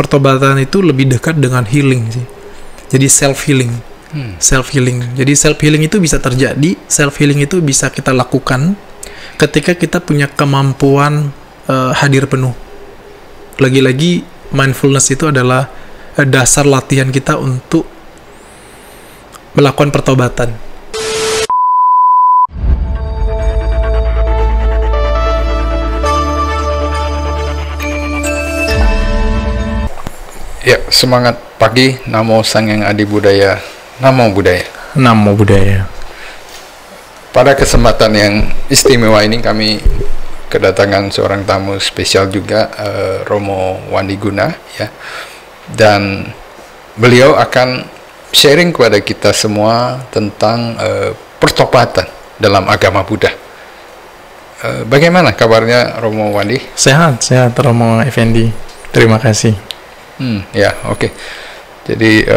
pertobatan itu lebih dekat dengan healing sih. Jadi self healing. Jadi self healing itu bisa terjadi, self healing itu bisa kita lakukan ketika kita punya kemampuan hadir penuh. Lagi-lagi mindfulness itu adalah dasar latihan kita untuk melakukan pertobatan. Ya, semangat pagi. Namo Sang Hyang Adi Budaya. Namo Buddhaya. Namo Buddhaya. Pada kesempatan yang istimewa ini kami kedatangan seorang tamu spesial juga, Romo Wandiguna, ya. Dan beliau akan sharing kepada kita semua tentang pertobatan dalam agama Buddha. Bagaimana kabarnya Romo Wandi? Sehat Romo Effendi. Terima kasih. Ya, oke. Jadi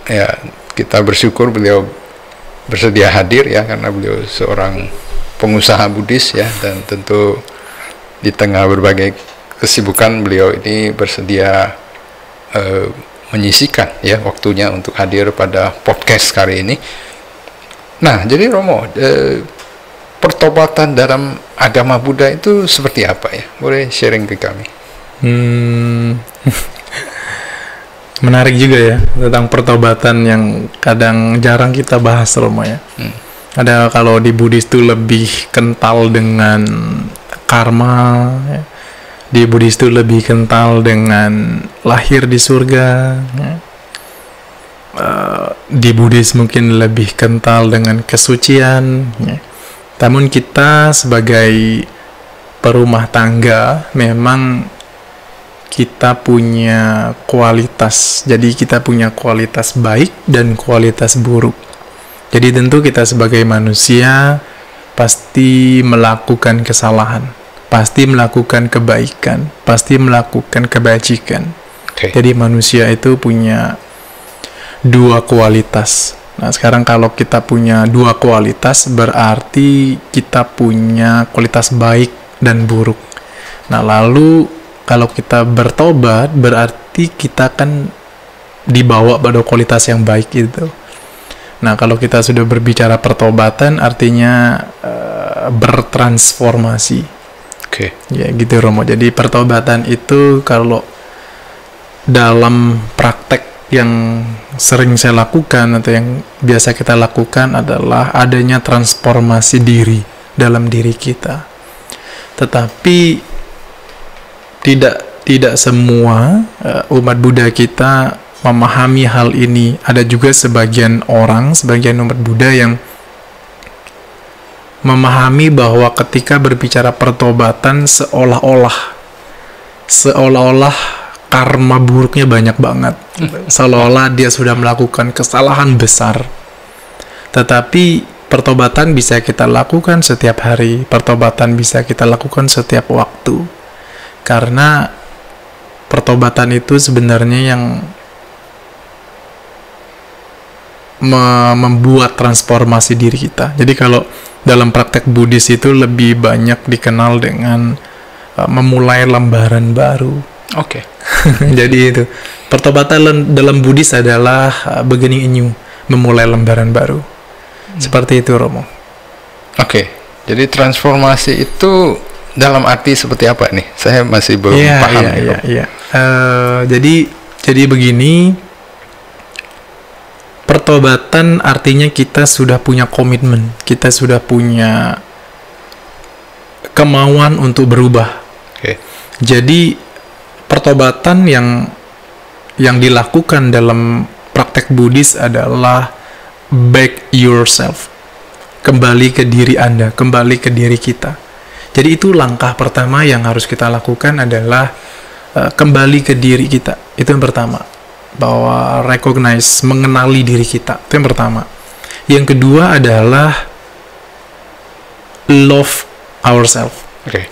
ya, kita bersyukur beliau bersedia hadir ya, karena beliau seorang pengusaha Buddhis ya, dan tentu di tengah berbagai kesibukan beliau ini bersedia menyisikan ya waktunya untuk hadir pada podcast kali ini. Nah, jadi Romo, pertobatan dalam agama Buddha itu seperti apa ya? Boleh sharing ke kami? Menarik juga ya tentang pertobatan yang kadang jarang kita bahas, Romo ya. Ada, kalau di Buddhis itu lebih kental dengan karma ya. Di Buddhis itu lebih kental dengan lahir di surga ya. Di Buddhis mungkin lebih kental dengan kesucian ya. Namun kita sebagai perumah tangga memang kita punya kualitas. Jadi kita punya kualitas baik dan kualitas buruk. Jadi tentu kita sebagai manusia pasti melakukan kesalahan, pasti melakukan kebaikan, pasti melakukan kebajikan. Jadi manusia itu punya dua kualitas. Nah, sekarang kalau kita punya dua kualitas, berarti kita punya kualitas baik dan buruk. Nah, lalu kalau kita bertobat, berarti kita kan dibawa pada kualitas yang baik itu. Nah, kalau kita sudah berbicara pertobatan, artinya bertransformasi. Ya, gitu Romo. Jadi pertobatan itu kalau dalam praktek yang sering saya lakukan atau yang biasa kita lakukan adalah adanya transformasi diri dalam diri kita. Tetapi tidak semua umat Buddha kita memahami hal ini. Ada juga sebagian orang, sebagian umat Buddha yang memahami bahwa ketika berbicara pertobatan seolah-olah karma buruknya banyak banget. Seolah-olah dia sudah melakukan kesalahan besar. Tetapi pertobatan bisa kita lakukan setiap hari. Pertobatan bisa kita lakukan setiap waktu. Karena pertobatan itu sebenarnya yang membuat transformasi diri kita. Jadi kalau dalam praktek Buddhis itu lebih banyak dikenal dengan memulai lembaran baru. Jadi itu pertobatan dalam Buddhis adalah beginning anew, memulai lembaran baru. Seperti itu, Romo. Jadi transformasi itu dalam arti seperti apa nih? Saya masih belum paham. Jadi begini, pertobatan artinya kita sudah punya komitmen, kita sudah punya kemauan untuk berubah. Jadi pertobatan yang dilakukan dalam praktek Buddhis adalah back yourself, kembali ke diri Anda, kembali ke diri kita. Jadi itu langkah pertama yang harus kita lakukan adalah kembali ke diri kita. Itu yang pertama. Bahwa recognize, mengenali diri kita. Itu yang pertama. Yang kedua adalah love ourselves.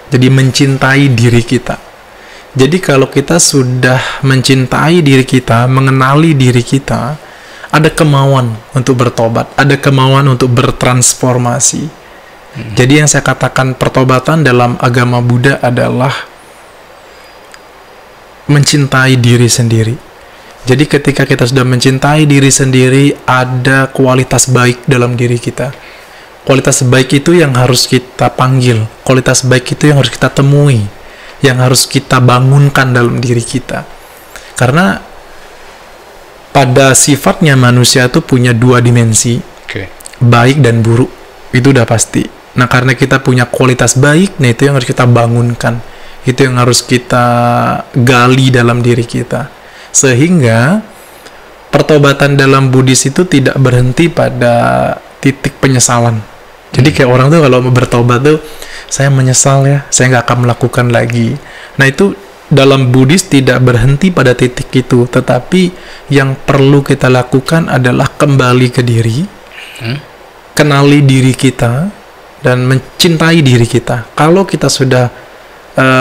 Jadi mencintai diri kita. Jadi kalau kita sudah mencintai diri kita, mengenali diri kita, ada kemauan untuk bertobat, ada kemauan untuk bertransformasi. Jadi yang saya katakan pertobatan dalam agama Buddha adalah mencintai diri sendiri. Jadi ketika kita sudah mencintai diri sendiri, ada kualitas baik dalam diri kita. Kualitas baik itu yang harus kita panggil, kualitas baik itu yang harus kita temui, yang harus kita bangunkan dalam diri kita. Karena pada sifatnya manusia itu punya dua dimensi, baik dan buruk, itu udah pasti. Nah, karena kita punya kualitas baik, nah itu yang harus kita bangunkan, itu yang harus kita gali dalam diri kita. Sehingga pertobatan dalam Buddhis itu tidak berhenti pada titik penyesalan. Jadi kayak orang tuh kalau mau bertobat tuh, saya menyesal ya, saya nggak akan melakukan lagi. Nah itu dalam Buddhis tidak berhenti pada titik itu, tetapi yang perlu kita lakukan adalah kembali ke diri, kenali diri kita, dan mencintai diri kita. Kalau kita sudah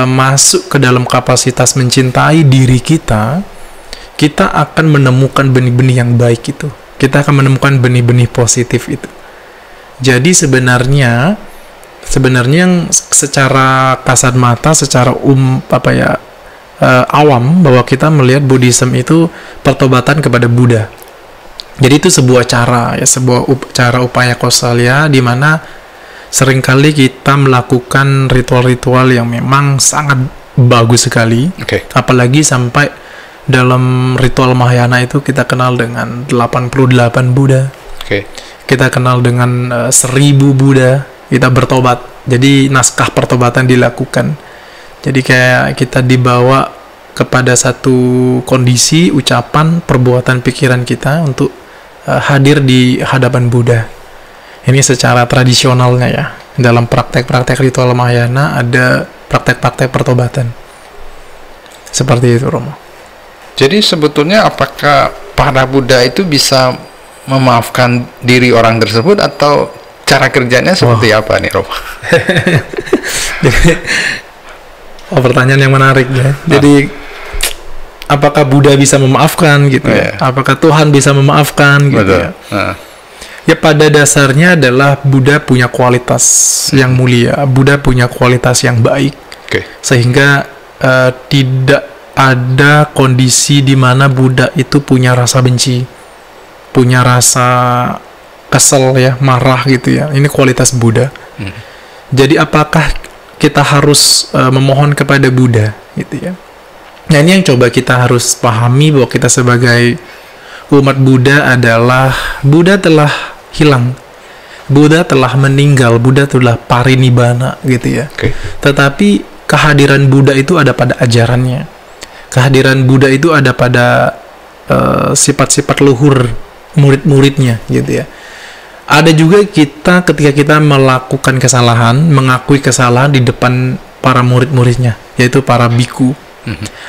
masuk ke dalam kapasitas mencintai diri kita, kita akan menemukan benih-benih yang baik itu. Kita akan menemukan benih-benih positif itu. Jadi sebenarnya yang secara kasat mata, secara awam, bahwa kita melihat Buddhism itu pertobatan kepada Buddha. Jadi itu sebuah cara ya, cara upaya kausalya di mana seringkali kita melakukan ritual-ritual yang memang sangat bagus sekali. Apalagi sampai dalam ritual Mahayana itu kita kenal dengan 88 Buddha. Kita kenal dengan 1000 Buddha. Kita bertobat. Jadi naskah pertobatan dilakukan. Jadi kayak kita dibawa kepada satu kondisi, ucapan, perbuatan, pikiran kita untuk hadir di hadapan Buddha. Ini secara tradisionalnya ya. Dalam praktek-praktek ritual Mahayana ada praktek-praktek pertobatan. Seperti itu, Romo. Jadi sebetulnya apakah para Buddha itu bisa memaafkan diri orang tersebut atau cara kerjanya seperti apa nih, Romo? Pertanyaan yang menarik ya. Jadi apakah Buddha bisa memaafkan gitu ya? Apakah Tuhan bisa memaafkan gitu ya? Ya pada dasarnya adalah Buddha punya kualitas yang mulia. Buddha punya kualitas yang baik. Sehingga tidak ada kondisi di mana Buddha itu punya rasa benci, punya rasa kesel ya, marah gitu ya. Ini kualitas Buddha. Jadi apakah kita harus memohon kepada Buddha gitu ya? Nah ini yang coba kita harus pahami, bahwa kita sebagai umat Buddha adalah Buddha telah hilang, Buddha telah meninggal, Buddha telah parinibbana gitu ya. Tetapi kehadiran Buddha itu ada pada ajarannya, kehadiran Buddha itu ada pada sifat-sifat luhur murid-muridnya gitu ya. Ada juga kita ketika kita melakukan kesalahan, mengakui kesalahan di depan para murid-muridnya, yaitu para biku.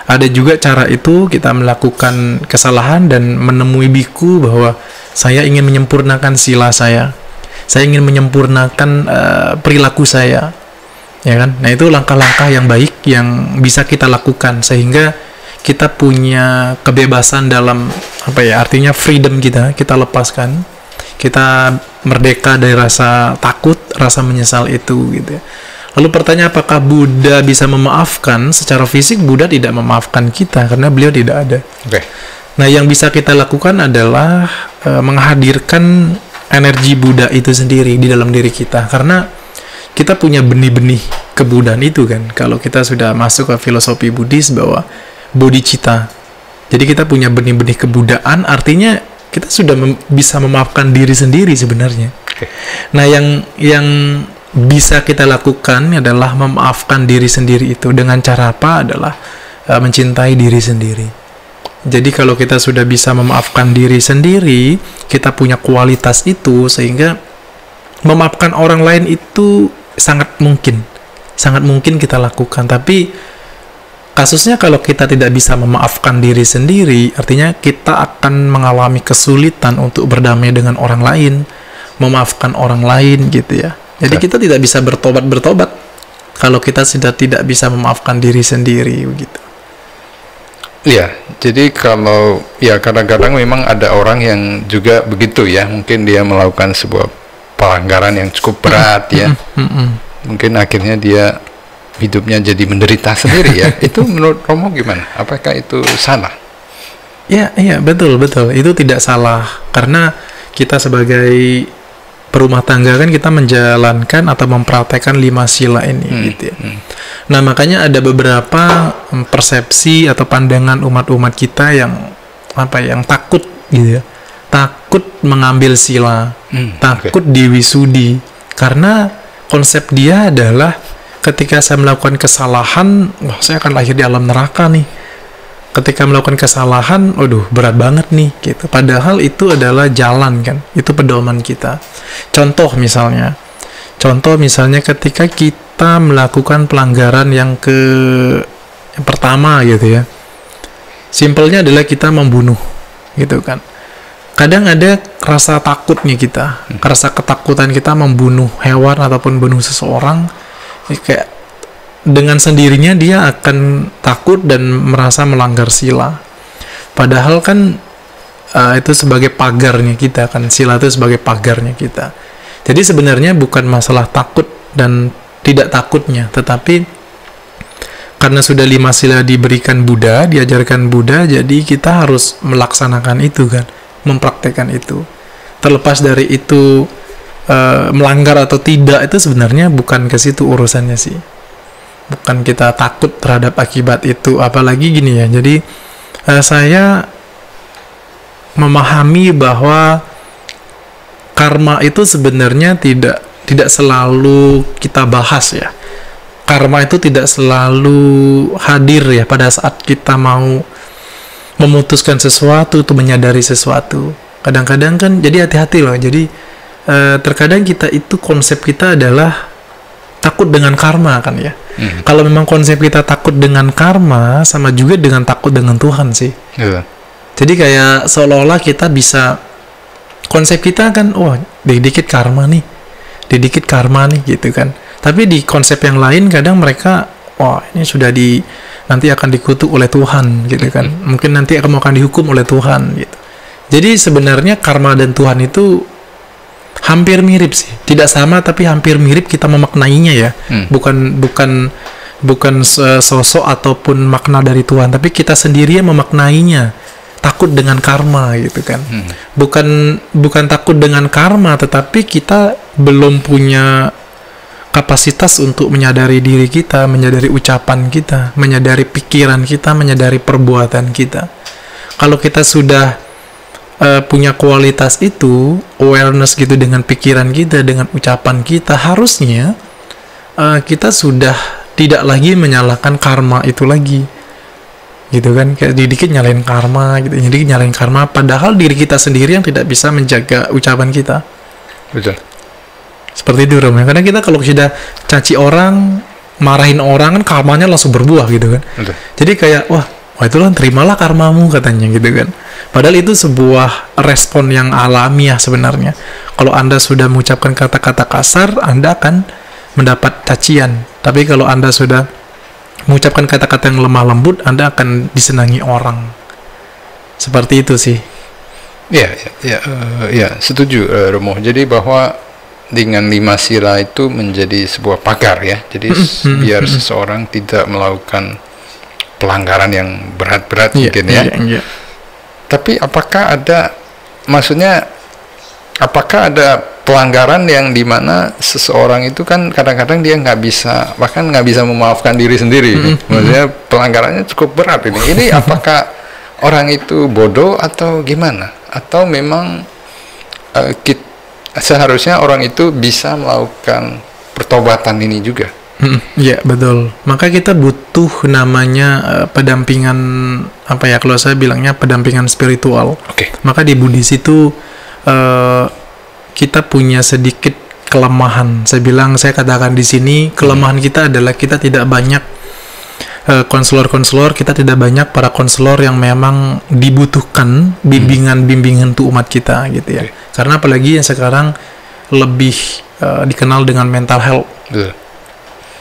Ada juga cara itu kita melakukan kesalahan dan menemui biku bahwa saya ingin menyempurnakan sila saya ingin menyempurnakan perilaku saya, ya kan? Nah itu langkah-langkah yang baik yang bisa kita lakukan sehingga kita punya kebebasan dalam artinya freedom kita lepaskan, kita merdeka dari rasa takut, rasa menyesal itu gitu ya. Lalu pertanyaan, apakah Buddha bisa memaafkan? Secara fisik Buddha tidak memaafkan kita karena beliau tidak ada. Nah yang bisa kita lakukan adalah menghadirkan energi Buddha itu sendiri di dalam diri kita, karena kita punya benih-benih kebudaan itu kan. Kalau kita sudah masuk ke filosofi Buddhis bahwa bodhicitta, jadi kita punya benih-benih kebudaan, artinya kita sudah bisa memaafkan diri sendiri sebenarnya. Nah yang bisa kita lakukan adalah memaafkan diri sendiri itu dengan cara apa? Adalah mencintai diri sendiri. Jadi kalau kita sudah bisa memaafkan diri sendiri, kita punya kualitas itu sehingga memaafkan orang lain itu sangat mungkin kita lakukan. Tapi kasusnya kalau kita tidak bisa memaafkan diri sendiri, artinya kita akan mengalami kesulitan untuk berdamai dengan orang lain, memaafkan orang lain gitu ya. Jadi kita tidak bisa bertobat kalau kita sudah tidak bisa memaafkan diri sendiri begitu. Iya, jadi kalau ya kadang-kadang memang ada orang yang juga begitu ya, mungkin dia melakukan sebuah pelanggaran yang cukup berat ya. Mungkin akhirnya dia hidupnya jadi menderita sendiri ya. Itu menurut Romo gimana? Apakah itu salah? Ya, iya, betul. Itu tidak salah. Karena kita sebagai perumah tangga kan kita menjalankan atau mempraktekkan 5 sila ini gitu ya. Nah, makanya ada beberapa persepsi atau pandangan umat-umat kita yang yang takut gitu ya. Takut mengambil sila, takut diwisudi. Karena konsep dia adalah ketika saya melakukan kesalahan, wah saya akan lahir di alam neraka nih. Ketika melakukan kesalahan, waduh berat banget nih gitu. Padahal itu adalah jalan kan, itu pedoman kita. Contoh misalnya ketika kita melakukan pelanggaran yang pertama gitu ya. Simpelnya adalah kita membunuh gitu kan. Kadang ada rasa takutnya kita, rasa ketakutan kita membunuh hewan ataupun bunuh seseorang, kayak dengan sendirinya dia akan takut dan merasa melanggar sila. Padahal kan itu sebagai pagarnya kita kan, sila itu sebagai pagarnya kita. Jadi sebenarnya bukan masalah takut dan tidak takutnya, tetapi karena sudah 5 sila diberikan Buddha, diajarkan Buddha, jadi kita harus melaksanakan itu kan, mempraktekkan itu. Terlepas dari itu melanggar atau tidak, itu sebenarnya bukan ke situ urusannya sih. Bukan kita takut terhadap akibat itu, apalagi gini ya. Jadi saya memahami bahwa karma itu sebenarnya tidak selalu kita bahas ya. Karma itu tidak selalu hadir ya pada saat kita mau memutuskan sesuatu atau menyadari sesuatu. Kadang-kadang kan, jadi hati-hati loh. Jadi terkadang kita itu konsep kita adalah takut dengan karma kan ya. Kalau memang konsep kita takut dengan karma, sama juga dengan takut dengan Tuhan sih. Jadi kayak seolah-olah kita bisa, konsep kita kan, dikit karma nih gitu kan. Tapi di konsep yang lain kadang mereka, ini sudah nanti akan dikutuk oleh Tuhan gitu kan. Mungkin nanti akan dihukum oleh Tuhan gitu. Jadi sebenarnya karma dan Tuhan itu hampir mirip sih, tidak sama tapi hampir mirip kita memaknainya ya. Bukan sosok ataupun makna dari Tuhan, tapi kita sendiri yang memaknainya. Takut dengan karma gitu kan. Bukan takut dengan karma, tetapi kita belum punya kapasitas untuk menyadari diri kita, menyadari ucapan kita, menyadari pikiran kita, menyadari perbuatan kita. Kalau kita sudah punya kualitas itu, awareness gitu dengan pikiran kita, dengan ucapan kita, harusnya kita sudah tidak lagi menyalahkan karma itu lagi. Gitu kan, kayak dikit nyalain karma gitu, jadi nyalain karma, padahal diri kita sendiri yang tidak bisa menjaga ucapan kita. Betul. Seperti itu Rom, karena kita kalau sudah caci orang, marahin orang kan karmanya langsung berbuah gitu kan. Betul. Jadi kayak wah itulah terimalah karmamu katanya gitu kan. Padahal itu sebuah respon yang alamiah sebenarnya. Kalau Anda sudah mengucapkan kata-kata kasar, Anda akan mendapat cacian. Tapi kalau Anda sudah mengucapkan kata-kata yang lemah lembut, Anda akan disenangi orang. Seperti itu sih. Ya, setuju Romo. Jadi bahwa dengan 5 sila itu menjadi sebuah pagar ya. Jadi biar seseorang tidak melakukan pelanggaran yang berat-berat mungkin ya. Tapi apakah ada pelanggaran yang dimana seseorang itu kan kadang-kadang dia nggak bisa memaafkan diri sendiri. Maksudnya pelanggarannya cukup berat ini. Ini apakah orang itu bodoh atau gimana? Atau memang seharusnya orang itu bisa melakukan pertobatan ini juga? Ya betul. Maka kita butuh namanya pendampingan, kalau saya bilangnya pendampingan spiritual. Maka di Buddhis itu kita punya sedikit kelemahan. Saya katakan di sini kelemahan kita adalah kita tidak banyak konselor-konselor, kita tidak banyak para konselor yang memang dibutuhkan bimbingan untuk umat kita gitu ya. Karena apalagi yang sekarang lebih dikenal dengan mental health.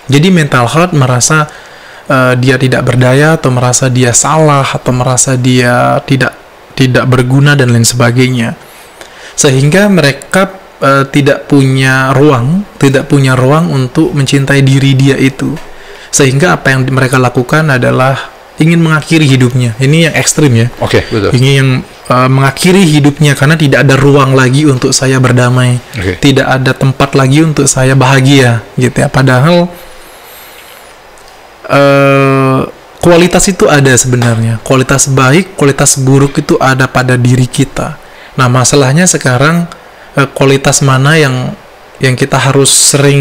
Jadi mental health merasa dia tidak berdaya, atau merasa dia salah, atau merasa dia tidak berguna dan lain sebagainya. Sehingga mereka tidak punya ruang untuk mencintai diri dia itu. sehingga apa yang mereka lakukan adalah ingin mengakhiri hidupnya. Ini yang ekstrim ya. Oke, betul. Ingin yang mengakhiri hidupnya karena tidak ada ruang lagi untuk saya berdamai, tidak ada tempat lagi untuk saya bahagia, gitu ya. Padahal kualitas itu ada sebenarnya. Kualitas baik, kualitas buruk itu ada pada diri kita. Nah, masalahnya sekarang kualitas mana yang kita harus sering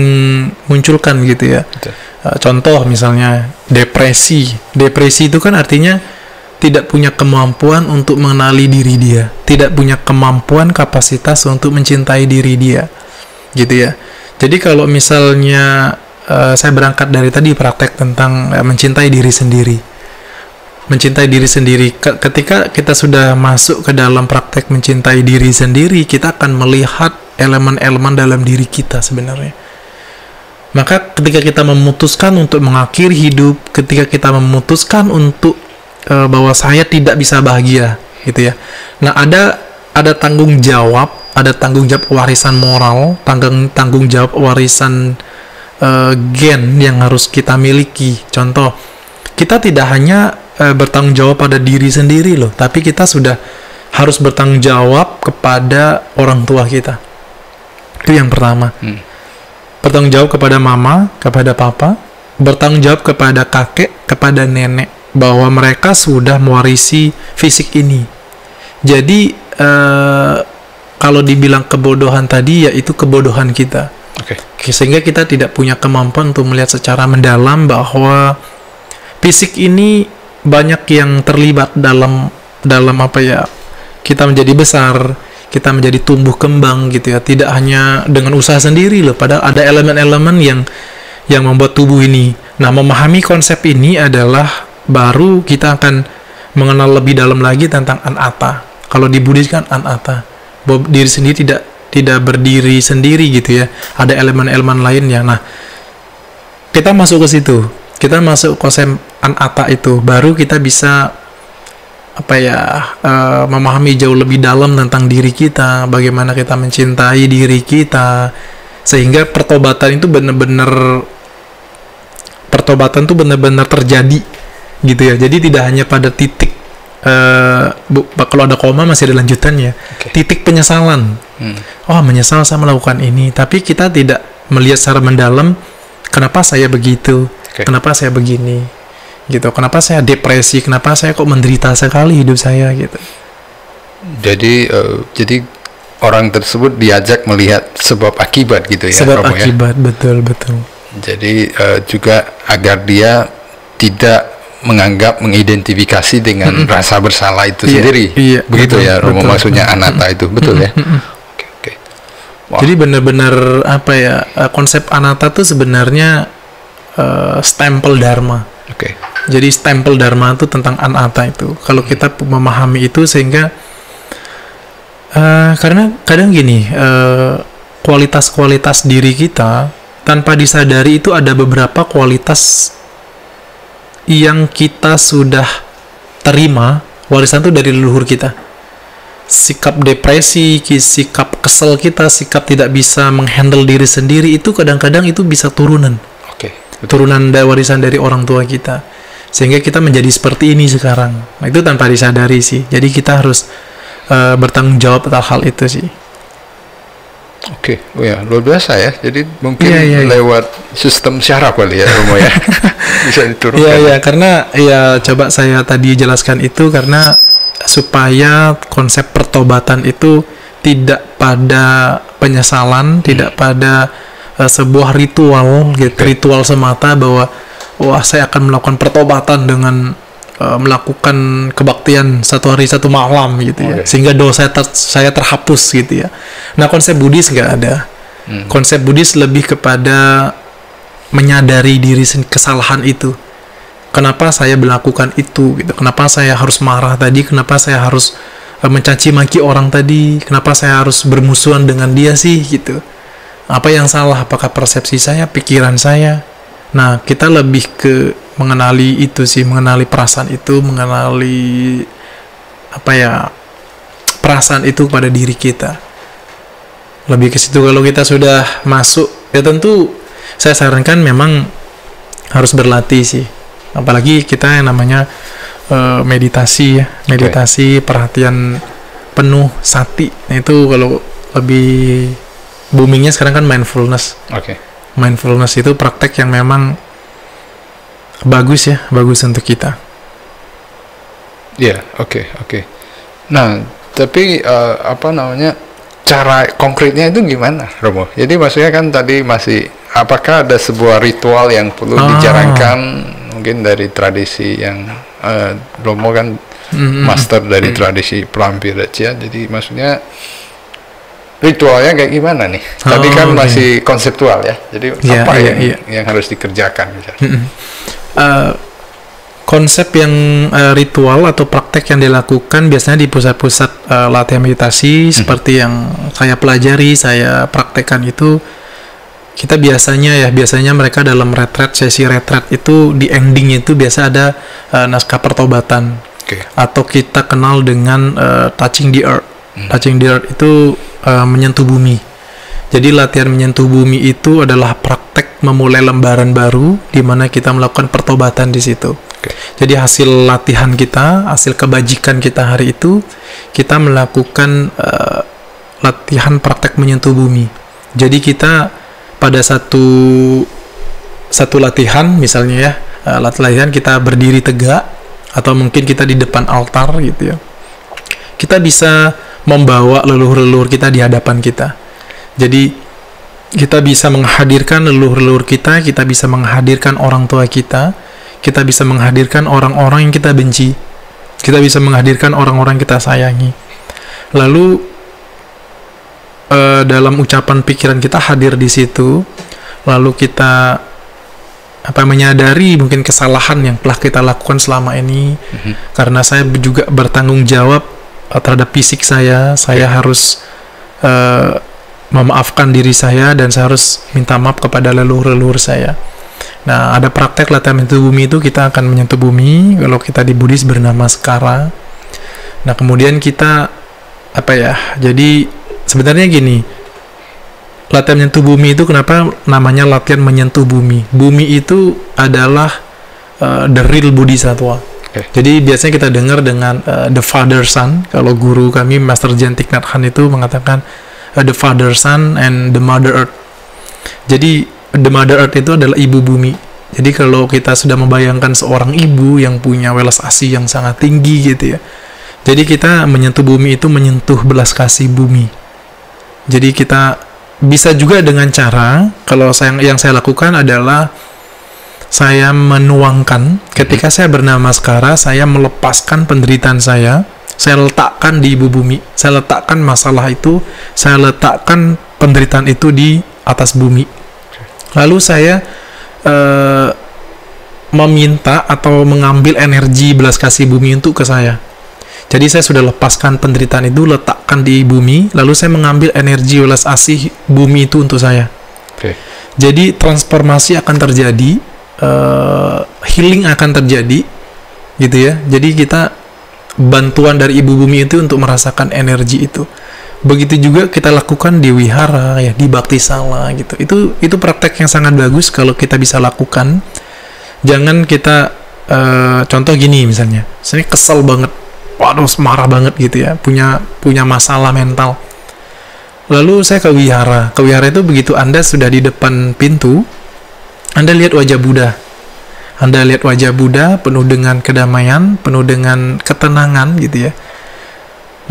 munculkan gitu ya. Contoh misalnya depresi. Depresi itu kan artinya tidak punya kemampuan untuk mengenali diri dia, tidak punya kemampuan kapasitas untuk mencintai diri dia, gitu ya. Jadi kalau misalnya saya berangkat dari tadi praktek tentang mencintai diri sendiri. Mencintai diri sendiri, ketika kita sudah masuk ke dalam praktek mencintai diri sendiri, kita akan melihat elemen-elemen dalam diri kita sebenarnya. Maka ketika kita memutuskan untuk mengakhiri hidup, ketika kita memutuskan untuk bahwa saya tidak bisa bahagia, gitu ya. Nah, ada tanggung jawab, warisan moral, tanggung jawab warisan gen yang harus kita miliki. Contoh, kita tidak hanya bertanggung jawab pada diri sendiri loh, tapi kita sudah harus bertanggung jawab kepada orang tua kita. Itu yang pertama. Bertanggung jawab kepada mama, kepada papa, bertanggung jawab kepada kakek, kepada nenek, bahwa mereka sudah mewarisi fisik ini. Jadi kalau dibilang kebodohan tadi, ya itu kebodohan kita. Sehingga kita tidak punya kemampuan untuk melihat secara mendalam bahwa fisik ini banyak yang terlibat dalam apa ya, kita menjadi besar, kita menjadi tumbuh kembang gitu ya, tidak hanya dengan usaha sendiri loh, padahal ada elemen-elemen yang membuat tubuh ini. Nah, memahami konsep ini adalah baru kita akan mengenal lebih dalam lagi tentang anatta. Kalau di Buddhis kan anatta, bahwa diri sendiri tidak berdiri sendiri gitu ya, ada elemen-elemen lainnya. Nah, kita masuk ke situ, kita masuk konsep anatta itu, baru kita bisa memahami jauh lebih dalam tentang diri kita, bagaimana kita mencintai diri kita, sehingga pertobatan itu benar-benar terjadi gitu ya. Jadi tidak hanya pada titik kalau ada koma masih ada lanjutannya, titik penyesalan. Oh, menyesal saya melakukan ini, tapi kita tidak melihat secara mendalam kenapa saya begitu, kenapa saya begini, gitu. Kenapa saya depresi? Kenapa saya kok menderita sekali hidup saya, gitu. Jadi orang tersebut diajak melihat sebab akibat, gitu ya. Sebab akibat, betul. Jadi juga agar dia tidak mengidentifikasi dengan rasa bersalah itu sendiri. Iya, begitu betul, ya, Romo, betul. maksudnya anatta itu, betul ya. Wow. Jadi benar-benar konsep anatta itu sebenarnya stempel dharma. Jadi stempel dharma itu tentang anatta itu. Kalau kita memahami itu, sehingga karena kadang gini, kualitas-kualitas diri kita tanpa disadari itu ada beberapa kualitas yang kita sudah terima warisan itu dari leluhur kita. Sikap depresi, sikap kesel kita, sikap tidak bisa menghandle diri sendiri, itu kadang-kadang itu bisa turunan. Turunan warisan dari orang tua kita, sehingga kita menjadi seperti ini sekarang. Nah, itu tanpa disadari sih. Jadi kita harus bertanggung jawab atas hal itu sih. Oh ya, luar biasa ya. Jadi mungkin lewat sistem syaraf kali ya, Romo ya. Bisa diturunkan. Iya, karena ya coba saya tadi jelaskan itu karena supaya konsep pertobatan itu tidak pada penyesalan, tidak pada sebuah ritual gitu, ritual semata bahwa wah saya akan melakukan pertobatan dengan melakukan kebaktian satu hari satu malam gitu ya, sehingga dosa saya terhapus gitu ya. Nah, konsep Buddhis nggak ada. Konsep Buddhis lebih kepada menyadari diri kesalahan itu. Kenapa saya melakukan itu gitu? Kenapa saya harus marah tadi? Kenapa saya harus mencaci maki orang tadi? Kenapa saya harus bermusuhan dengan dia sih gitu? Apa yang salah? Apakah persepsi saya, pikiran saya? Nah, kita lebih ke mengenali itu sih, mengenali perasaan itu, mengenali perasaan itu pada diri kita. Lebih ke situ. Kalau kita sudah masuk, ya tentu saya sarankan memang harus berlatih sih. Apalagi kita yang namanya meditasi ya, meditasi, perhatian penuh, sati. Nah, itu kalau lebih boomingnya sekarang kan mindfulness. Mindfulness itu praktek yang memang bagus ya, bagus untuk kita. Ya, oke. Nah, tapi apa namanya, cara konkretnya itu gimana, Romo? Jadi maksudnya kan tadi masih, apakah ada sebuah ritual yang perlu dijalankan mungkin dari tradisi yang Romo kan master dari tradisi Pelampir Asia, jadi maksudnya ritualnya kayak gimana nih? Tadi kan masih konseptual ya, jadi apa yang harus dikerjakan misalnya? Konsep yang ritual atau praktek yang dilakukan biasanya di pusat-pusat latihan meditasi seperti yang saya pelajari, saya praktekkan itu, kita biasanya mereka dalam retreat, sesi retreat itu di ending itu biasa ada naskah pertobatan, atau kita kenal dengan touching the earth. Touching the earth itu menyentuh bumi. Jadi latihan menyentuh bumi itu adalah praktek memulai lembaran baru di mana kita melakukan pertobatan di situ. Jadi hasil latihan kita, hasil kebajikan kita hari itu, kita melakukan latihan praktek menyentuh bumi. Jadi kita pada satu latihan misalnya ya, latihan kita berdiri tegak atau mungkin kita di depan altar gitu ya. Kita bisa membawa leluhur-leluhur kita di hadapan kita. Jadi kita bisa menghadirkan leluhur-leluhur kita bisa menghadirkan orang tua kita bisa menghadirkan orang-orang yang kita benci, kita bisa menghadirkan orang-orang yang kita sayangi. Lalu dalam ucapan pikiran kita hadir di situ, lalu kita menyadari mungkin kesalahan yang telah kita lakukan selama ini, karena saya juga bertanggung jawab terhadap fisik saya harus memaafkan diri saya dan saya harus minta maaf kepada leluhur-leluhur saya. Nah, ada praktek latihan menyentuh bumi itu, kita akan menyentuh bumi, kalau kita di Buddhis bernama skara. Nah, kemudian kita jadi sebenarnya gini, latihan menyentuh bumi itu kenapa namanya latihan menyentuh bumi? Bumi itu adalah the real Bodhisattva. Jadi biasanya kita dengar dengan the father son. Kalau guru kami Master Jen Thich Nhat Hanh itu mengatakan the father son and the mother earth. Jadi the mother earth itu adalah ibu bumi. Jadi kalau kita sudah membayangkan seorang ibu yang punya welas asih yang sangat tinggi gitu ya. Jadi kita menyentuh bumi itu menyentuh belas kasih bumi. Jadi kita bisa juga dengan cara, kalau yang saya lakukan adalah saya menuangkan, ketika saya bernama skara, saya melepaskan penderitaan saya letakkan di ibu bumi, saya letakkan masalah itu, saya letakkan penderitaan itu di atas bumi. Lalu saya meminta atau mengambil energi belas kasih bumi untuk ke saya. Jadi saya sudah lepaskan penderitaan itu, letakkan di bumi, lalu saya mengambil energi belas asih bumi itu untuk saya. Jadi transformasi akan terjadi, healing akan terjadi, gitu ya. Jadi kita bantuan dari ibu bumi itu untuk merasakan energi itu. Begitu juga kita lakukan di wihara ya, di bhaktisala gitu. Itu praktek yang sangat bagus kalau kita bisa lakukan. Jangan kita contoh gini misalnya, saya kesel banget, waduh marah banget gitu ya, punya masalah mental. Lalu saya ke wihara. Ke wihara itu begitu Anda sudah di depan pintu, Anda lihat wajah Buddha. Anda lihat wajah Buddha penuh dengan kedamaian, penuh dengan ketenangan gitu ya.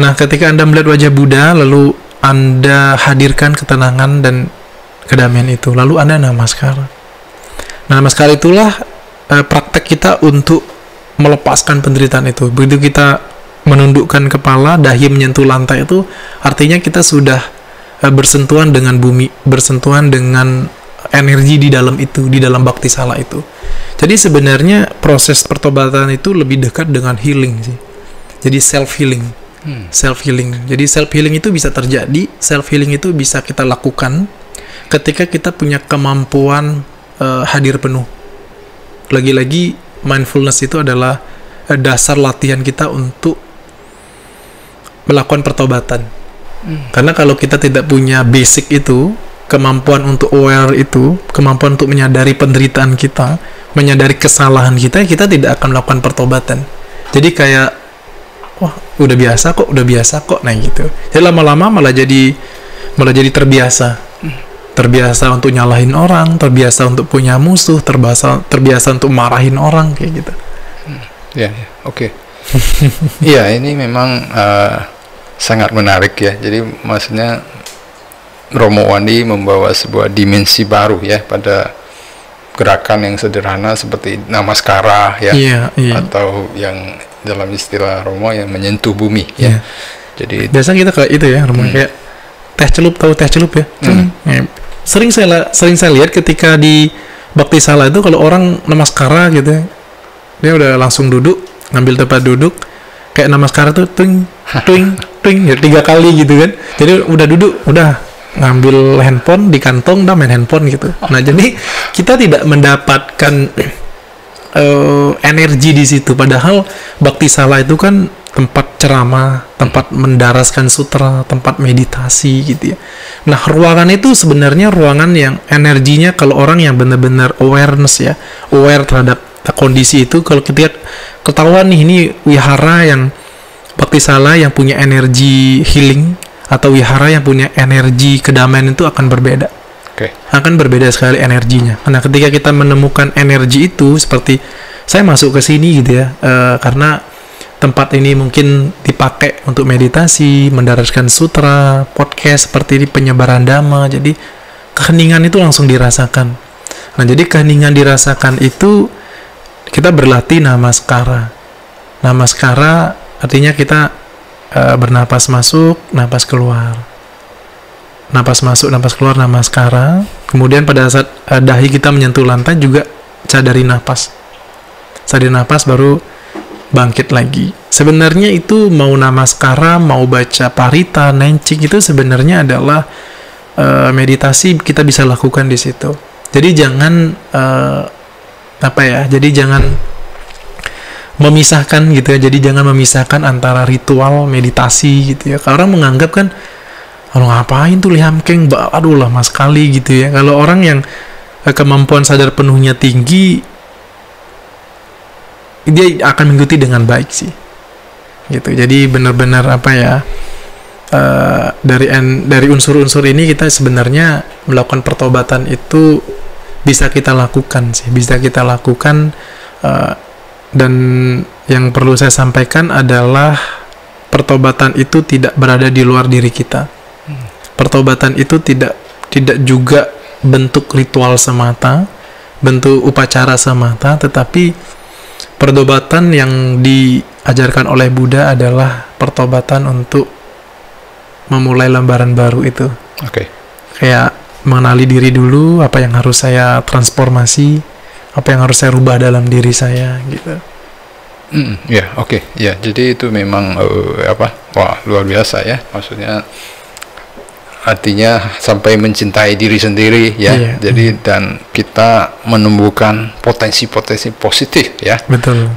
Nah, ketika Anda melihat wajah Buddha, lalu Anda hadirkan ketenangan dan kedamaian itu, lalu Anda namaskar. Nah, namaskar itulah praktek kita untuk melepaskan penderitaan itu. Begitu kita menundukkan kepala, dahi menyentuh lantai itu, artinya kita sudah bersentuhan dengan bumi, bersentuhan dengan energi di dalam itu, di dalam bhaktisala itu. Jadi sebenarnya proses pertobatan itu lebih dekat dengan healing sih. Jadi self-healing. Self-healing. Jadi self-healing itu bisa terjadi, self-healing itu bisa kita lakukan ketika kita punya kemampuan hadir penuh. Lagi-lagi mindfulness itu adalah dasar latihan kita untuk melakukan pertobatan. Karena kalau kita tidak punya basic itu, kemampuan untuk aware itu, kemampuan untuk menyadari penderitaan kita, menyadari kesalahan kita, kita tidak akan melakukan pertobatan. Jadi kayak, wah udah biasa kok, nah gitu. Jadi lama-lama malah jadi terbiasa untuk nyalahin orang, terbiasa untuk punya musuh, terbiasa untuk marahin orang kayak gitu. Ya, oke. Iya, ini memang sangat menarik ya. Jadi maksudnya Romo Wandi membawa sebuah dimensi baru ya pada gerakan yang sederhana seperti namaskara ya, atau yang dalam istilah Romo yang menyentuh bumi ya. Jadi biasa kita kayak itu ya, Romo, kayak teh celup, tahu teh celup ya? Sering saya lihat ketika di Bakti Sala itu kalau orang namaskara gitu, dia udah langsung duduk, ngambil tempat duduk, kayak namaskara tuh twing ya 3 kali gitu kan. Jadi udah duduk, udah ngambil handphone di kantong, udah main handphone gitu. Nah jadi kita tidak mendapatkan energi di situ. Padahal Bakti Sala itu kan tempat ceramah, tempat mendaraskan sutra, tempat meditasi gitu ya. Nah ruangan itu sebenarnya ruangan yang energinya, kalau orang yang benar-benar awareness ya, aware terhadap kondisi itu, kalau kita ketahuan nih ini wihara yang Bakti Sala yang punya energi healing, atau wihara yang punya energi kedamaian, itu akan berbeda. Akan berbeda sekali energinya. Nah ketika kita menemukan energi itu, seperti saya masuk ke sini gitu ya, karena tempat ini mungkin dipakai untuk meditasi, mendaraskan sutra, podcast seperti ini, penyebaran dhamma. Jadi keheningan itu langsung dirasakan. Nah jadi keheningan dirasakan itu, kita berlatih namaskara. Namaskara artinya kita bernapas masuk, napas keluar, napas masuk, napas keluar, namaskara. Kemudian pada saat dahi kita menyentuh lantai juga sadari napas baru bangkit lagi. Sebenarnya itu mau namaskara, mau baca parita, nencing, itu sebenarnya adalah meditasi kita bisa lakukan di situ. Jadi jangan jadi jangan memisahkan gitu ya. Jadi jangan memisahkan antara ritual meditasi gitu ya. Kalau orang menganggap kan, kalau ngapain tuh lihamkeng, aduh lama sekali gitu ya. Kalau orang yang kemampuan sadar penuhnya tinggi, dia akan mengikuti dengan baik sih gitu. Jadi benar-benar dari unsur-unsur ini kita sebenarnya melakukan pertobatan itu bisa kita lakukan sih, dan yang perlu saya sampaikan adalah pertobatan itu tidak berada di luar diri kita. Pertobatan itu tidak juga bentuk ritual semata, bentuk upacara semata, tetapi pertobatan yang diajarkan oleh Buddha adalah pertobatan untuk memulai lembaran baru itu. Kayak mengenali diri dulu, apa yang harus saya transformasi, apa yang harus saya rubah dalam diri saya gitu. Jadi itu memang wah luar biasa ya. Maksudnya artinya sampai mencintai diri sendiri ya. Jadi dan kita menumbuhkan potensi-potensi positif ya. Betul.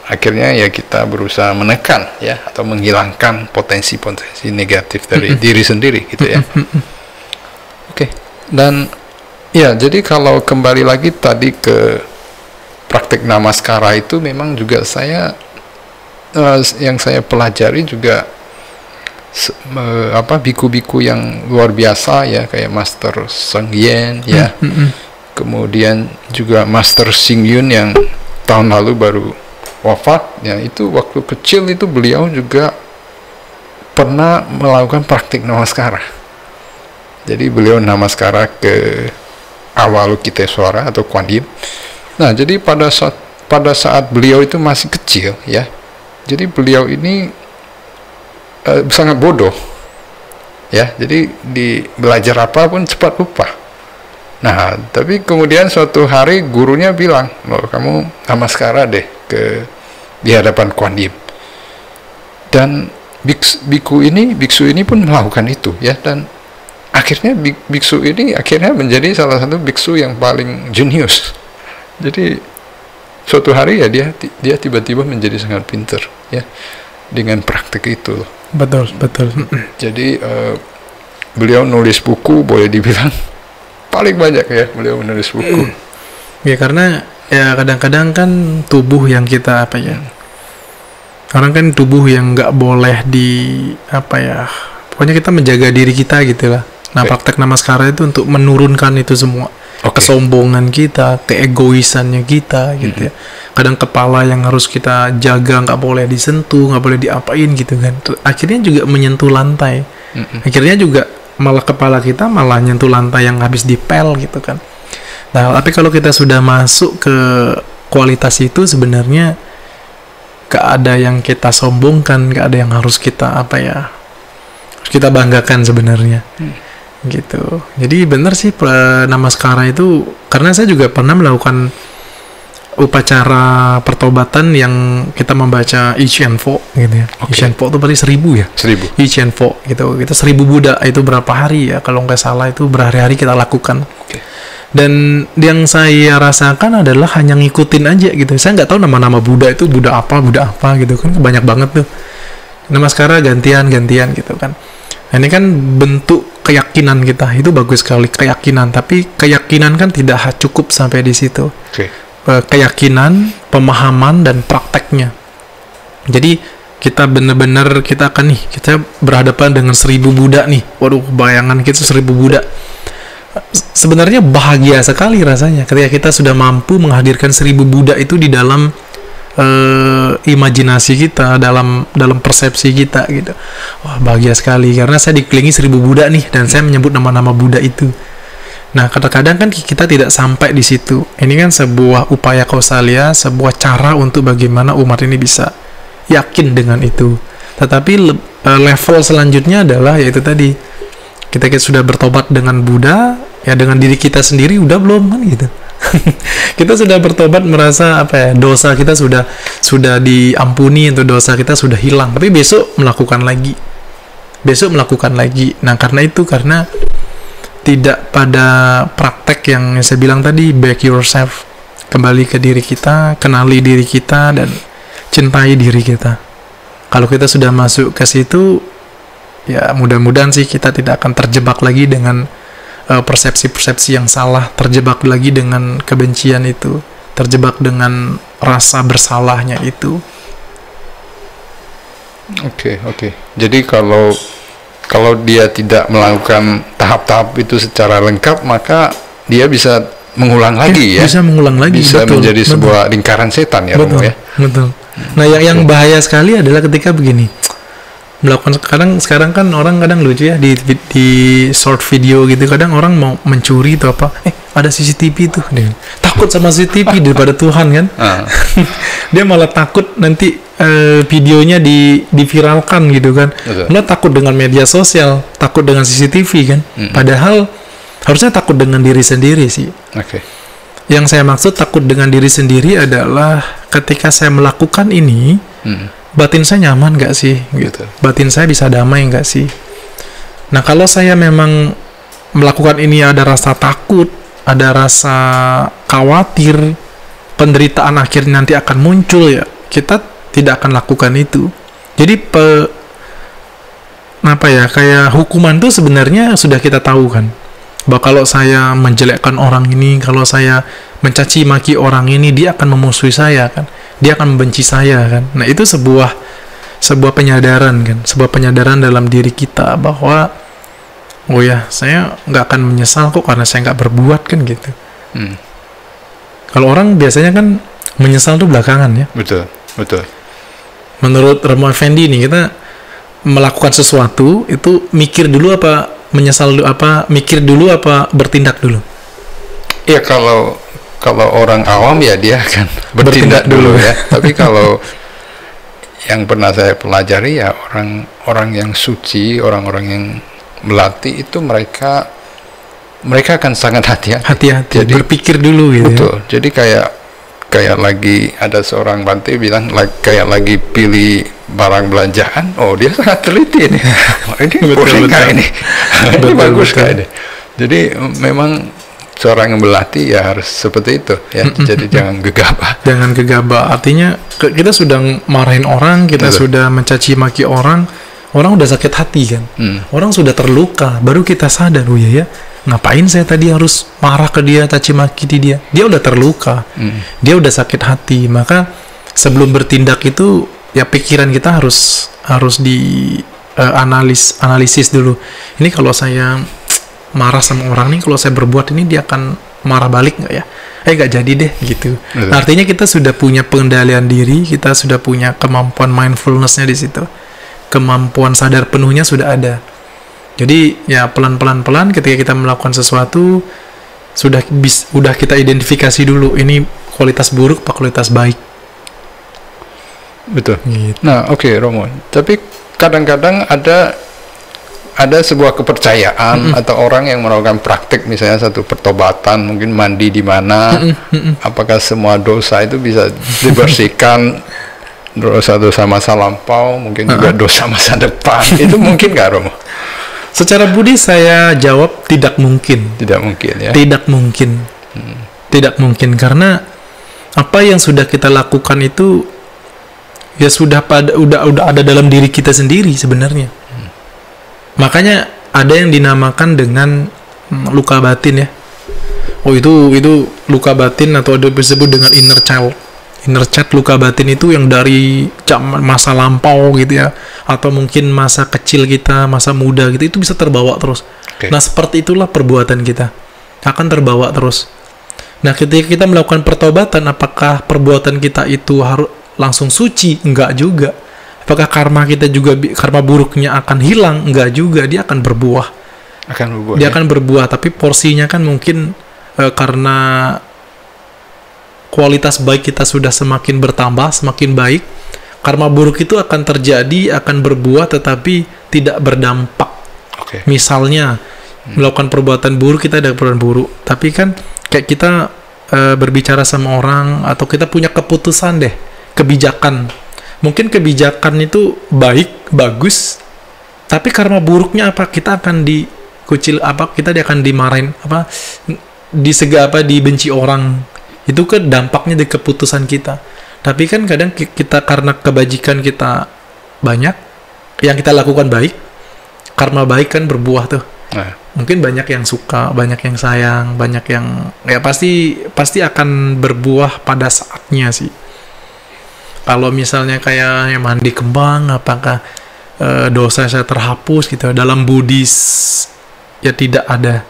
Akhirnya ya kita berusaha menekan ya, atau menghilangkan potensi-potensi negatif dari diri sendiri gitu ya. Dan ya, jadi kalau kembali lagi tadi ke praktik namaskara itu, memang juga saya yang saya pelajari juga biku-biku yang luar biasa ya, kayak Master Seng Yen ya, kemudian juga Master Xing Yun yang tahun lalu baru wafat ya. Itu waktu kecil itu beliau juga pernah melakukan praktik namaskara. Jadi beliau namaskara ke Avalokitesvara atau Kuan Yin. Nah, jadi pada saat beliau itu masih kecil ya, jadi beliau ini sangat bodoh ya. Jadi belajar apapun cepat lupa. Nah, tapi kemudian suatu hari gurunya bilang, "Loh, kamu namaskara deh di hadapan Kuan Yin." Dan biksu ini pun melakukan itu ya, dan akhirnya biksu ini menjadi salah satu biksu yang paling jenius. Jadi suatu hari ya dia tiba-tiba menjadi sangat pintar ya dengan praktik itu. Betul. Jadi beliau nulis buku, boleh dibilang paling banyak ya beliau menulis buku. Ya karena ya kadang-kadang kan tubuh yang kita apa ya, orang kan tubuh yang nggak boleh di apa ya, pokoknya kita menjaga diri kita gitu lah. Nah, praktek namaskara itu untuk menurunkan itu semua. Kesombongan kita, keegoisannya kita gitu ya. Kadang kepala yang harus kita jaga nggak boleh disentuh, nggak boleh diapain gitu kan. Akhirnya juga menyentuh lantai. Akhirnya juga malah kepala kita malah nyentuh lantai yang habis dipel gitu kan. Nah, tapi kalau kita sudah masuk ke kualitas itu sebenarnya gak ada yang kita sombongkan, gak ada yang harus kita apa ya, harus kita banggakan sebenarnya. Gitu. Jadi benar sih namaskara itu, karena saya juga pernah melakukan upacara pertobatan yang kita membaca Ichenpo gitu ya. Ichenpo itu berarti 1000 ya? 1000. Ichenpo gitu. Kita 1000 Buddha itu berapa hari ya? Kalau nggak salah itu berhari-hari kita lakukan. Dan yang saya rasakan adalah hanya ngikutin aja gitu. Saya nggak tahu nama-nama Buddha itu Buddha apa gitu kan. Banyak banget tuh. Namaskara gantian gitu kan. Nah, ini kan bentuk keyakinan kita, itu bagus sekali keyakinan, tapi keyakinan kan tidak cukup sampai di situ. Keyakinan, pemahaman dan prakteknya. Jadi kita benar-benar kita berhadapan dengan 1000 Buddha nih. Waduh, bayangan kita 1000 Buddha. Sebenarnya bahagia sekali rasanya ketika kita sudah mampu menghadirkan 1000 Buddha itu di dalam imajinasi kita, dalam persepsi kita gitu. Wah, bahagia sekali karena saya dikelilingi 1000 Buddha nih dan saya menyebut nama-nama Buddha itu. Nah, kadang-kadang kan kita tidak sampai di situ. Ini kan sebuah upaya kausalya, sebuah cara untuk bagaimana umat ini bisa yakin dengan itu. Tetapi level selanjutnya adalah yaitu tadi, kita sudah bertobat dengan Buddha, ya dengan diri kita sendiri udah belum kan gitu. Kita sudah bertobat, merasa apa ya, dosa kita sudah diampuni, atau dosa kita sudah hilang, tapi besok melakukan lagi. Nah, karena tidak pada praktek yang saya bilang tadi, back yourself, kembali ke diri kita, kenali diri kita dan cintai diri kita. Kalau kita sudah masuk ke situ, ya mudah-mudahan sih kita tidak akan terjebak lagi dengan persepsi-persepsi yang salah, terjebak lagi dengan kebencian itu, terjebak dengan rasa bersalahnya itu. Oke. Jadi kalau dia tidak melakukan tahap-tahap itu secara lengkap, maka dia bisa mengulang lagi ya. Bisa mengulang lagi. Bisa menjadi sebuah lingkaran setan ya, Romo ya. Betul. Nah, yang bahaya sekali adalah ketika begini. Melakukan sekarang kan orang kadang lucu ya di short video gitu, kadang orang mau mencuri atau apa, ada CCTV tuh, dia takut sama CCTV daripada Tuhan kan. Dia malah takut nanti videonya diviralkan gitu kan. Dia takut dengan media sosial, takut dengan CCTV kan. Padahal harusnya takut dengan diri sendiri sih. Yang saya maksud takut dengan diri sendiri adalah ketika saya melakukan ini, batin saya nyaman gak sih? Gitu. Batin saya bisa damai gak sih? Nah, kalau saya memang melakukan ini ada rasa takut, ada rasa khawatir, penderitaan akhirnya nanti akan muncul, ya kita tidak akan lakukan itu. Jadi kayak hukuman itu sebenarnya sudah kita tahu kan, bahwa kalau saya menjelekkan orang ini, kalau saya mencaci maki orang ini, dia akan memusuhi saya kan, dia akan membenci saya kan. Nah, itu sebuah penyadaran kan, sebuah penyadaran dalam diri kita bahwa oh ya, saya nggak akan menyesal kok karena saya nggak berbuat kan gitu. Kalau orang biasanya kan menyesal tuh belakangan ya. Betul. Menurut Romo Effendi nih, kita melakukan sesuatu itu mikir dulu apa menyesal dulu, apa mikir dulu apa bertindak dulu? Ya kalau orang awam ya dia akan bertindak dulu ya. Tapi kalau yang pernah saya pelajari ya orang yang suci, orang-orang yang melatih itu mereka akan sangat hati-hati. Jadi berpikir dulu gitu. Betul. Ya? Jadi kayak lagi ada seorang Bante bilang kayak lagi pilih barang belanjaan, oh dia sangat teliti ini. Ini boleh nggak ini? Ini bagus nggak ini? Jadi memang seorang yang berlatih ya harus seperti itu ya. Jadi jangan gegabah. Artinya kita sudah marahin orang, kita sudah mencaci maki orang udah sakit hati kan. Orang sudah terluka, baru kita sadar, oh ya ngapain saya tadi harus marah ke dia, caci maki di dia? Dia udah terluka, dia udah sakit hati. Maka sebelum bertindak itu ya pikiran kita harus di analisis dulu. Ini kalau saya marah sama orang nih, kalau saya berbuat ini dia akan marah balik nggak ya? Nggak jadi deh gitu. Nah, artinya kita sudah punya pengendalian diri, kita sudah punya kemampuan mindfulness-nya di situ, kemampuan sadar penuhnya sudah ada. Jadi ya pelan-pelan ketika kita melakukan sesuatu sudah kita identifikasi dulu ini kualitas buruk apa kualitas baik. Betul. Gitu. Nah, oke, Romo. Tapi kadang-kadang ada sebuah kepercayaan atau orang yang melakukan praktik misalnya satu pertobatan, mungkin mandi di mana, apakah semua dosa itu bisa dibersihkan, dosa-dosa masa lampau, mungkin juga dosa masa depan. Itu mungkin nggak, Romo? Secara Budi saya jawab tidak mungkin. Tidak mungkin ya. Tidak mungkin. Tidak mungkin karena apa yang sudah kita lakukan itu ya sudah udah ada dalam diri kita sendiri sebenarnya. Makanya ada yang dinamakan dengan luka batin ya. Oh itu luka batin atau ada disebut dengan inner child. Inner child, luka batin itu yang dari masa lampau gitu ya, atau mungkin masa kecil kita, masa muda gitu, itu bisa terbawa terus. Nah seperti itulah perbuatan kita akan terbawa terus. Nah ketika kita melakukan pertobatan, apakah perbuatan kita itu harus langsung suci? Enggak juga. Apakah karma kita juga, karma buruknya akan hilang? Enggak juga, dia akan berbuah. Dia akan berbuah, tapi porsinya kan mungkin karena kualitas baik kita sudah semakin bertambah, semakin baik, karma buruk itu akan terjadi, akan berbuah, tetapi tidak berdampak. Misalnya, melakukan perbuatan buruk, kita ada perbuatan buruk, tapi kan kayak kita berbicara sama orang, atau kita punya keputusan deh, kebijakan. Mungkin kebijakan itu baik, bagus, tapi karma buruknya apa? Kita akan dikucil, kita akan dimarahin, dibenci orang. Itu kan dampaknya dari keputusan kita. Tapi kan kadang kita karena kebajikan kita banyak, yang kita lakukan baik, karma baik kan berbuah tuh. Mungkin banyak yang suka, banyak yang sayang, banyak yang ya pasti akan berbuah pada saatnya sih. Kalau misalnya kayak yang mandi kembang, apakah dosa saya terhapus gitu? Dalam Buddhis ya tidak ada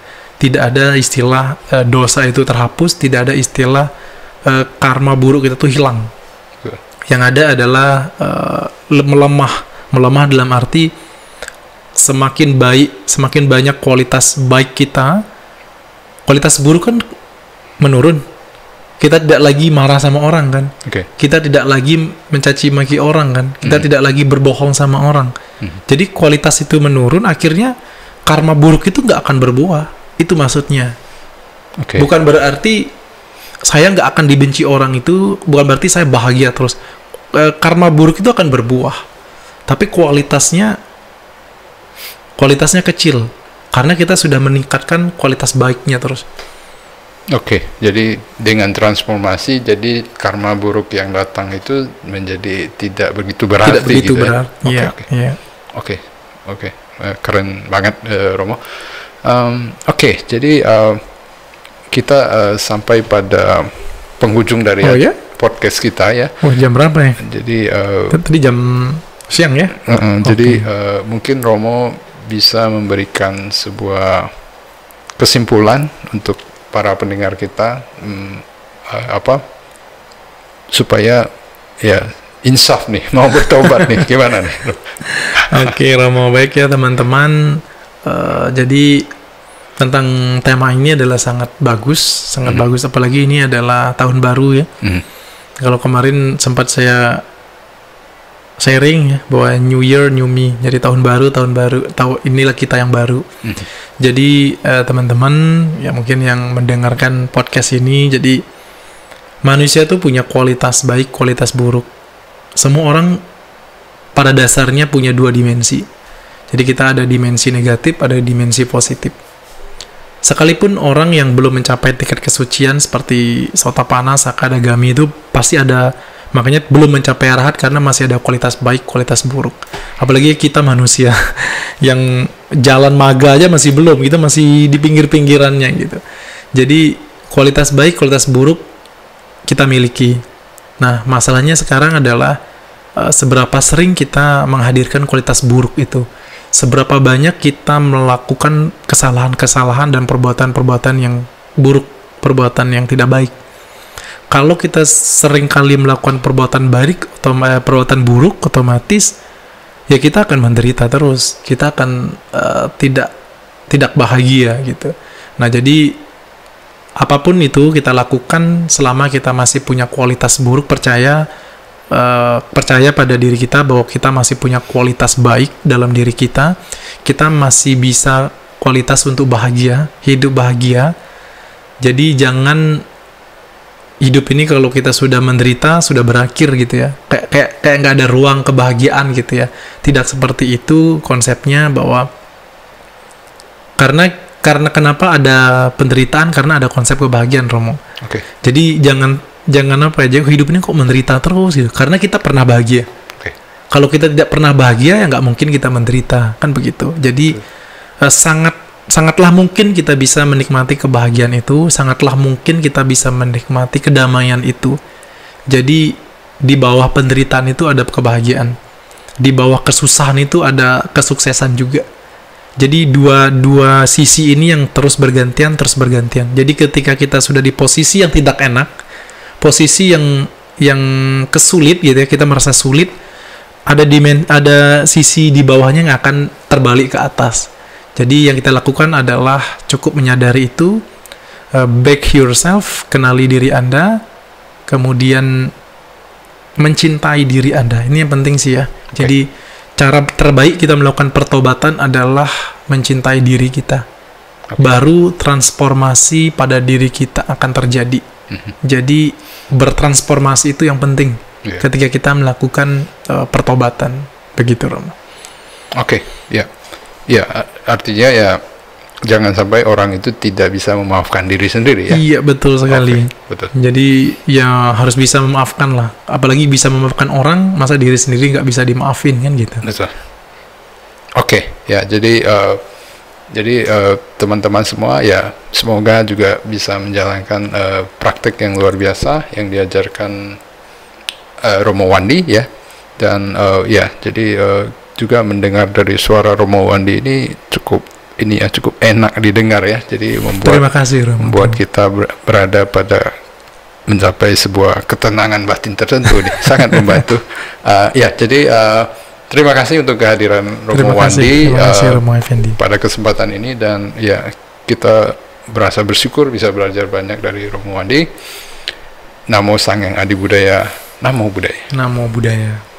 istilah dosa itu terhapus, tidak ada istilah karma buruk itu tuh hilang. Yang ada adalah melemah dalam arti semakin baik, semakin banyak kualitas baik kita, kualitas buruk kan menurun. Kita tidak lagi marah sama orang kan, kita tidak lagi mencaci maki orang kan, kita tidak lagi berbohong sama orang. Jadi kualitas itu menurun, akhirnya karma buruk itu nggak akan berbuah. Itu maksudnya. Bukan berarti saya nggak akan dibenci orang itu, bukan berarti saya bahagia terus. Karma buruk itu akan berbuah, tapi kualitasnya kecil, karena kita sudah meningkatkan kualitas baiknya terus. Jadi dengan transformasi, jadi karma buruk yang datang itu menjadi tidak begitu berarti. Tidak begitu gitu berarti. Oke. Keren banget, Romo. Jadi kita sampai pada penghujung dari podcast kita ya. Jam berapa ya? Jadi tadi jam siang ya. Jadi mungkin Romo bisa memberikan sebuah kesimpulan untuk para pendengar kita, supaya ya insaf nih, mau bertobat nih, gimana nih? Romo, baik ya teman-teman. Jadi tentang tema ini adalah sangat bagus, apalagi ini adalah tahun baru ya. Kalau kemarin sempat saya sharing ya bahwa New Year New Me, jadi tahun baru inilah kita yang baru. Jadi teman-teman ya mungkin yang mendengarkan podcast ini, jadi manusia tuh punya kualitas baik, kualitas buruk. Semua orang pada dasarnya punya dua dimensi. Jadi kita ada dimensi negatif, ada dimensi positif. Sekalipun orang yang belum mencapai tingkat kesucian seperti Sotapanna, Sakadagami itu pasti ada, makanya belum mencapai arahat karena masih ada kualitas baik, kualitas buruk. Apalagi kita manusia. yang jalan maga aja masih belum, kita masih di pinggir-pinggirannya gitu. Jadi kualitas baik, kualitas buruk kita miliki. Nah, masalahnya sekarang adalah seberapa sering kita menghadirkan kualitas buruk itu. Seberapa banyak kita melakukan kesalahan-kesalahan dan perbuatan-perbuatan yang buruk, perbuatan yang tidak baik. Kalau kita sering kali melakukan perbuatan baik atau perbuatan buruk, otomatis ya kita akan menderita terus. Kita akan tidak bahagia gitu. Nah, jadi apapun itu kita lakukan selama kita masih punya kualitas buruk, percaya pada diri kita bahwa kita masih punya kualitas baik dalam diri kita masih bisa kualitas untuk bahagia, hidup bahagia. Jadi jangan hidup ini kalau kita sudah menderita, sudah berakhir gitu ya, kayak nggak ada ruang kebahagiaan gitu ya. Tidak seperti itu konsepnya, bahwa karena kenapa ada penderitaan, karena ada konsep kebahagiaan, Romo. Jadi jangan apa aja hidup ini kok menderita terus gitu, karena kita pernah bahagia. Kalau kita tidak pernah bahagia ya nggak mungkin kita menderita, kan begitu. Jadi sangatlah mungkin kita bisa menikmati kebahagiaan itu, sangatlah mungkin kita bisa menikmati kedamaian itu. Jadi di bawah penderitaan itu ada kebahagiaan, di bawah kesusahan itu ada kesuksesan juga. Jadi dua sisi ini yang terus bergantian. Jadi ketika kita sudah di posisi yang tidak enak, posisi yang kesulit gitu ya, kita merasa sulit, ada sisi di bawahnya yang akan terbalik ke atas. Jadi yang kita lakukan adalah cukup menyadari itu, back yourself, kenali diri Anda, kemudian mencintai diri Anda. Ini yang penting sih ya. Jadi cara terbaik kita melakukan pertobatan adalah mencintai diri kita. Baru transformasi pada diri kita akan terjadi. Jadi bertransformasi itu yang penting ketika kita melakukan pertobatan, begitu, Romo. Ya, artinya ya jangan sampai orang itu tidak bisa memaafkan diri sendiri ya. Iya, betul sekali. Betul. Jadi ya harus bisa memaafkan lah. Apalagi bisa memaafkan orang, masa diri sendiri nggak bisa dimaafin, kan gitu. Betul. Ya, jadi teman-teman semua ya, semoga juga bisa menjalankan praktik yang luar biasa yang diajarkan Romo Wandi ya. Dan jadi juga mendengar dari suara Romo Wandi ini cukup enak didengar ya. Jadi Terima kasih, Romo. membuat kita berada pada mencapai sebuah ketenangan batin tertentu nih. Sangat membantu. Jadi terima kasih untuk kehadiran Romo Wandi pada kesempatan ini, dan ya kita berasa bersyukur bisa belajar banyak dari Romo Wandi. Namo Sang Yang Adi Budaya, Namo Buddhaya. Namo Buddhaya.